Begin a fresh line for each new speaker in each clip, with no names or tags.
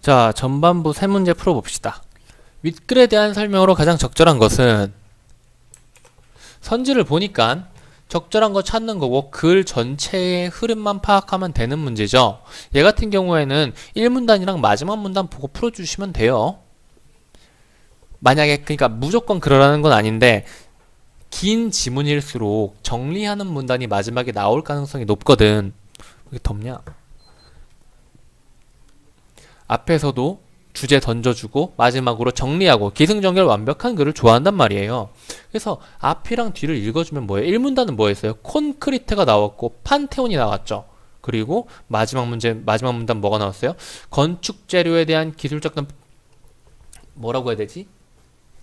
자, 전반부 세 문제 풀어봅시다. 윗글에 대한 설명으로 가장 적절한 것은 선지를 보니까 적절한 거 찾는 거고 글 전체의 흐름만 파악하면 되는 문제죠. 얘 같은 경우에는 1문단이랑 마지막 문단 보고 풀어주시면 돼요. 만약에 그러니까 무조건 그러라는 건 아닌데 긴 지문일수록 정리하는 문단이 마지막에 나올 가능성이 높거든. 왜 덥냐? 앞에서도 주제 던져주고 마지막으로 정리하고 기승전결 완벽한 글을 좋아한단 말이에요. 그래서 앞이랑 뒤를 읽어주면 뭐예요? 1문단은 뭐였어요? 콘크리트가 나왔고 판테온이 나왔죠. 그리고 마지막 문단 뭐가 나왔어요? 건축 재료에 대한 기술적 뭐라고 해야 되지?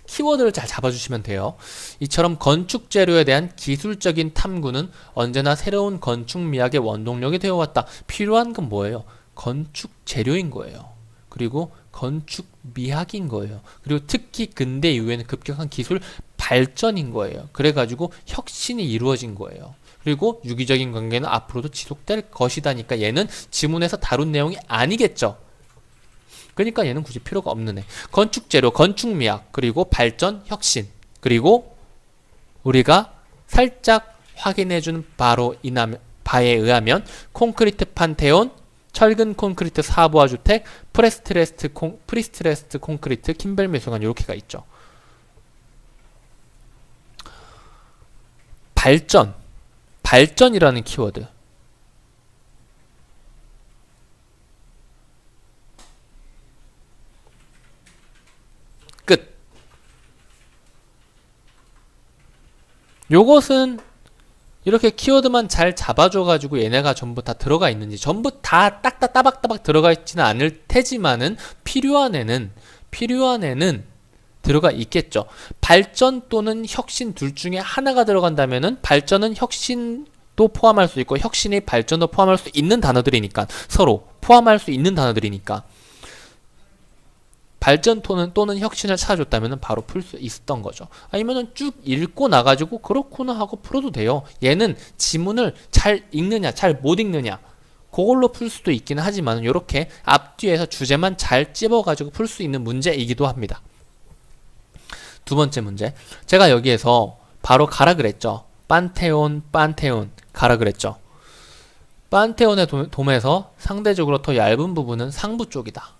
키워드를 잘 잡아주시면 돼요. 이처럼 건축 재료에 대한 기술적인 탐구는 언제나 새로운 건축 미학의 원동력이 되어왔다. 필요한 건 뭐예요? 건축 재료인 거예요. 그리고 건축 미학인 거예요. 그리고 특히 근대 이후에는 급격한 기술 발전인 거예요. 그래가지고 혁신이 이루어진 거예요. 그리고 유기적인 관계는 앞으로도 지속될 것이다니까 얘는 지문에서 다룬 내용이 아니겠죠. 그러니까 얘는 굳이 필요가 없는 애. 건축 재료, 건축 미학, 그리고 발전, 혁신. 그리고 우리가 살짝 확인해준 바에 의하면 콘크리트 판테온, 철근 콘크리트 사부화 주택, 프리스트레스트 콘크리트, 킴벨 미술관 이렇게가 있죠. 발전이라는 키워드. 끝. 요것은 이렇게 키워드만 잘 잡아줘가지고 얘네가 전부 다 들어가 있는지 전부 다 딱딱 따박따박 들어가 있지는 않을 테지만은 필요한 애는 들어가 있겠죠. 발전 또는 혁신 둘 중에 하나가 들어간다면은 발전은 혁신도 포함할 수 있고 혁신이 발전도 포함할 수 있는 단어들이니까 서로 포함할 수 있는 단어들이니까 발전 또는 혁신을 찾아줬다면 바로 풀 수 있었던 거죠. 아니면은 쭉 읽고 나가지고 그렇구나 하고 풀어도 돼요. 얘는 지문을 잘 읽느냐 잘 못 읽느냐 그걸로 풀 수도 있기는 하지만 이렇게 앞뒤에서 주제만 잘 찝어가지고 풀 수 있는 문제이기도 합니다. 두 번째 문제. 제가 여기에서 바로 가라 그랬죠. 판테온 가라 그랬죠. 판테온의 돔에서 상대적으로 더 얇은 부분은 상부 쪽이다.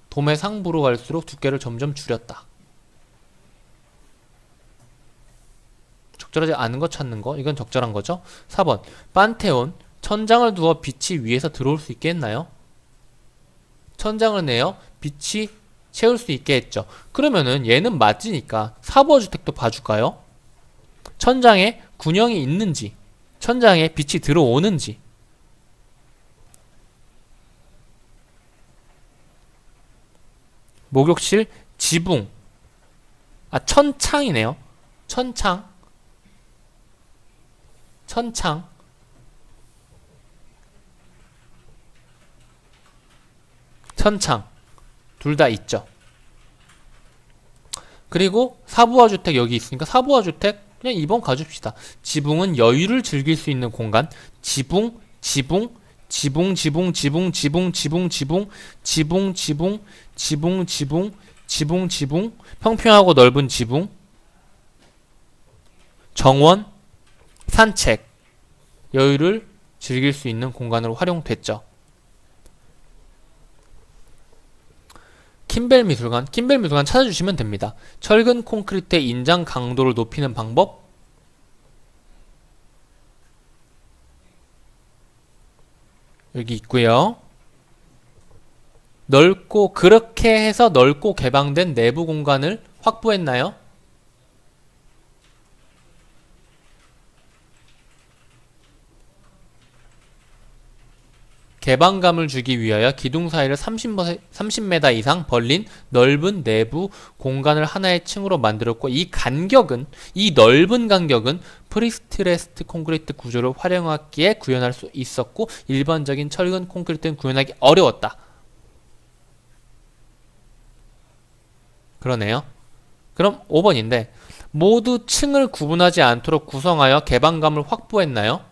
돔의 상부로 갈수록 두께를 점점 줄였다. 적절하지 않은 거 찾는 거. 이건 적절한 거죠. 4번. 판테온. 천장을 두어 빛이 위에서 들어올 수 있게 했나요? 천장을 내어 빛이 채울 수 있게 했죠. 그러면은 얘는 맞으니까 사부화 주택도 봐줄까요? 천장에 군형이 있는지, 천장에 빛이 들어오는지. 목욕실, 지붕. 천창이네요. 천창. 둘 다 있죠. 그리고 사부화 주택 여기 있으니까 사부화 주택 그냥 2번 가줍시다. 지붕은 여유를 즐길 수 있는 공간. 지붕 평평하고 넓은 지붕, 정원, 산책, 여유를 즐길 수 있는 공간으로 활용됐죠. 킴벨 미술관 찾아주시면 됩니다. 철근 콘크리트의 인장 강도를 높이는 방법, 여기 있고요. 그렇게 해서 넓고 개방된 내부 공간을 확보했나요? 개방감을 주기 위하여 기둥 사이를 30m 이상 벌린 넓은 내부 공간을 하나의 층으로 만들었고 이 넓은 간격은 프리스트레스트 콘크리트 구조를 활용하기에 구현할 수 있었고 일반적인 철근 콘크리트는 구현하기 어려웠다. 그러네요. 그럼 5번인데 모두 층을 구분하지 않도록 구성하여 개방감을 확보했나요?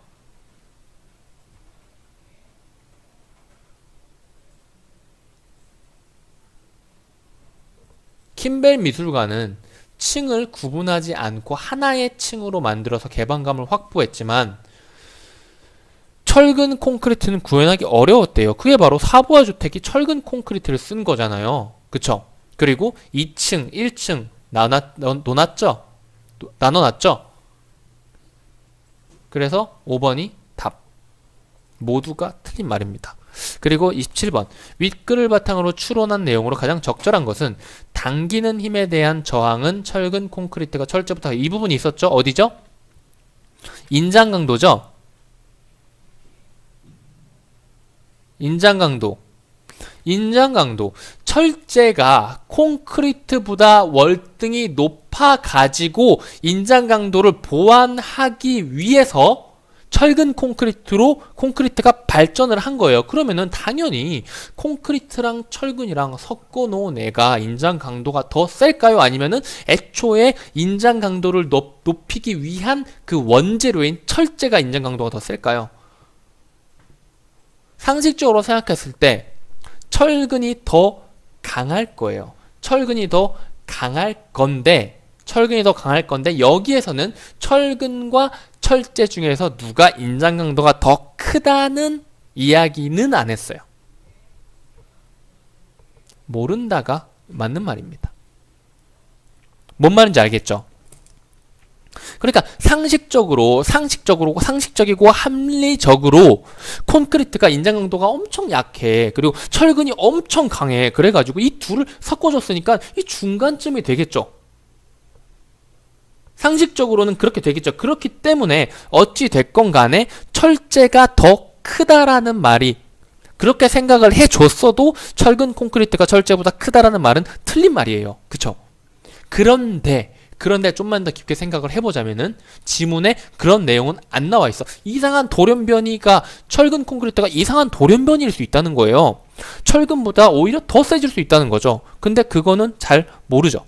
킴벨 미술관은 층을 구분하지 않고 하나의 층으로 만들어서 개방감을 확보했지만 철근 콘크리트는 구현하기 어려웠대요. 그게 바로 사부화 주택이 철근 콘크리트를 쓴 거잖아요. 그쵸? 그리고 2층, 1층 나눠놨죠? 그래서 5번이 답. 모두가 틀린 말입니다. 그리고 27번. 윗글을 바탕으로 추론한 내용으로 가장 적절한 것은 당기는 힘에 대한 저항은 철근 콘크리트가 철제부터 이 부분이 있었죠? 어디죠? 인장 강도죠? 인장 강도. 철제가 콘크리트보다 월등히 높아 가지고 인장 강도를 보완하기 위해서 철근 콘크리트가 발전을 한 거예요. 그러면은 당연히 콘크리트랑 철근이랑 섞어 놓은 애가 인장 강도가 더 셀까요? 아니면은 애초에 인장 강도를 높이기 위한 그 원재료인 철제가 인장 강도가 더 셀까요? 상식적으로 생각했을 때 철근이 더 강할 거예요. 철근이 더 강할 건데 여기에서는 철근과 철제 중에서 누가 인장 강도가 더 크다는 이야기는 안 했어요. 모른다가 맞는 말입니다. 뭔 말인지 알겠죠? 그러니까 상식적이고 합리적으로 콘크리트가 인장 강도가 엄청 약해. 그리고 철근이 엄청 강해. 그래가지고 이 둘을 섞어줬으니까 이 중간쯤이 되겠죠. 상식적으로는 그렇게 되겠죠. 그렇기 때문에 어찌 됐건 간에 철제가 더 크다라는 말이 그렇게 생각을 해줬어도 철근 콘크리트가 철제보다 크다라는 말은 틀린 말이에요. 그쵸? 그런데 좀만 더 깊게 생각을 해보자면은 지문에 그런 내용은 안 나와 있어. 이상한 돌연변이가 철근 콘크리트가 이상한 돌연변이일 수 있다는 거예요. 철근보다 오히려 더 세질 수 있다는 거죠. 근데 그거는 잘 모르죠.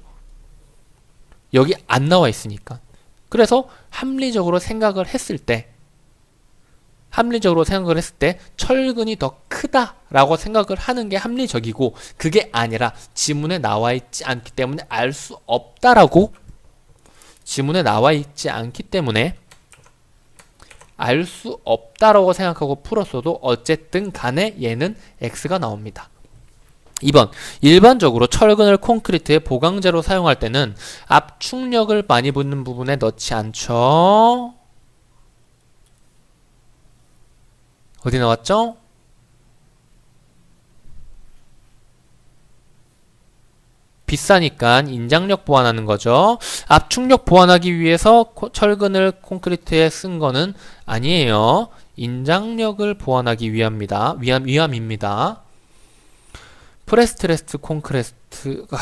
여기 안 나와 있으니까. 그래서 합리적으로 생각을 했을 때 철근이 더 크다라고 생각을 하는 게 합리적이고 그게 아니라 지문에 나와 있지 않기 때문에 알 수 없다라고 생각하고 풀었어도 어쨌든 간에 얘는 X가 나옵니다. 2번. 일반적으로 철근을 콘크리트의 보강재로 사용할 때는 압축력을 많이 붙는 부분에 넣지 않죠. 어디 나왔죠? 비싸니까 인장력 보완하는 거죠. 압축력 보완하기 위해서 철근을 콘크리트에 쓴 거는 아니에요. 인장력을 보완하기 위함입니다. 프레스트레스트 콘크리트가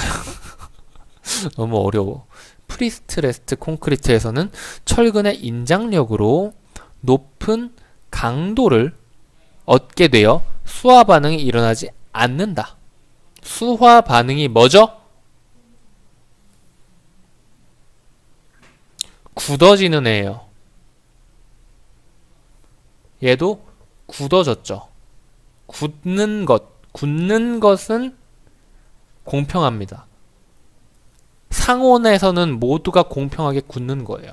너무 어려워. 프리스트레스트 콘크리트에서는 철근의 인장력으로 높은 강도를 얻게 되어 수화 반응이 일어나지 않는다. 수화 반응이 뭐죠? 굳어지는 애예요. 얘도 굳어졌죠. 굳는 것은 공평합니다. 상온에서는 모두가 공평하게 굳는 거예요.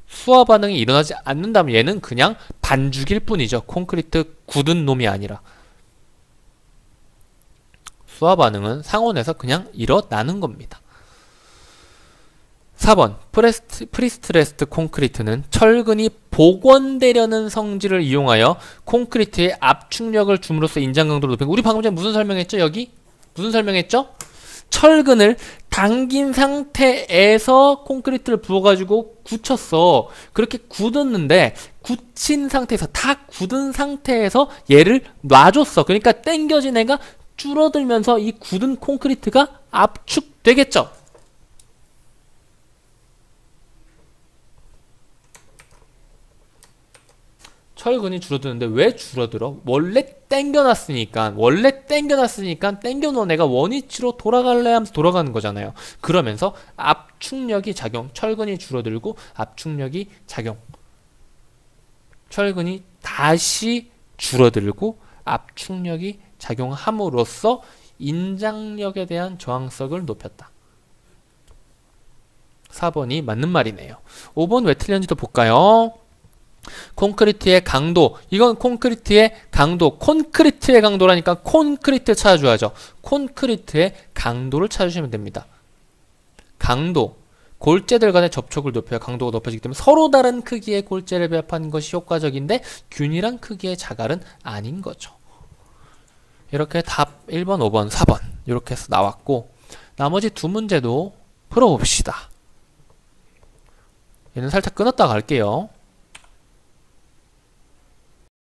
수화 반응이 일어나지 않는다면 얘는 그냥 반죽일 뿐이죠. 콘크리트 굳은 놈이 아니라. 수화 반응은 상온에서 그냥 일어나는 겁니다. 4번. 프리스트레스트 콘크리트는 철근이 복원되려는 성질을 이용하여 콘크리트의 압축력을 줌으로써 인장 강도를 높이고, 우리 방금 전에 무슨 설명했죠? 여기? 무슨 설명했죠? 철근을 당긴 상태에서 콘크리트를 부어가지고 굳혔어. 그렇게 굳었는데 다 굳은 상태에서 얘를 놔줬어. 그러니까 당겨진 애가 줄어들면서 이 굳은 콘크리트가 압축되겠죠. 철근이 줄어드는데 왜 줄어들어? 원래 당겨놨으니까 당겨놓은 애가 원위치로 돌아갈래 하면서 돌아가는 거잖아요. 그러면서 압축력이 작용, 철근이 줄어들고 압축력이 작용, 철근이 다시 줄어들고 압축력이 작용함으로써 인장력에 대한 저항성을 높였다. 4번이 맞는 말이네요. 5번 왜 틀렸는지도 볼까요? 콘크리트의 강도, 이건 콘크리트의 강도, 콘크리트의 강도라니까 콘크리트 찾아줘야죠. 콘크리트의 강도를 찾으시면 됩니다. 강도, 골재들 간의 접촉을 높여야 강도가 높아지기 때문에 서로 다른 크기의 골재를 배합하는 것이 효과적인데 균일한 크기의 자갈은 아닌 거죠. 이렇게 답 1번, 5번, 4번 이렇게 해서 나왔고, 나머지 두 문제도 풀어봅시다. 얘는 살짝 끊었다 갈게요.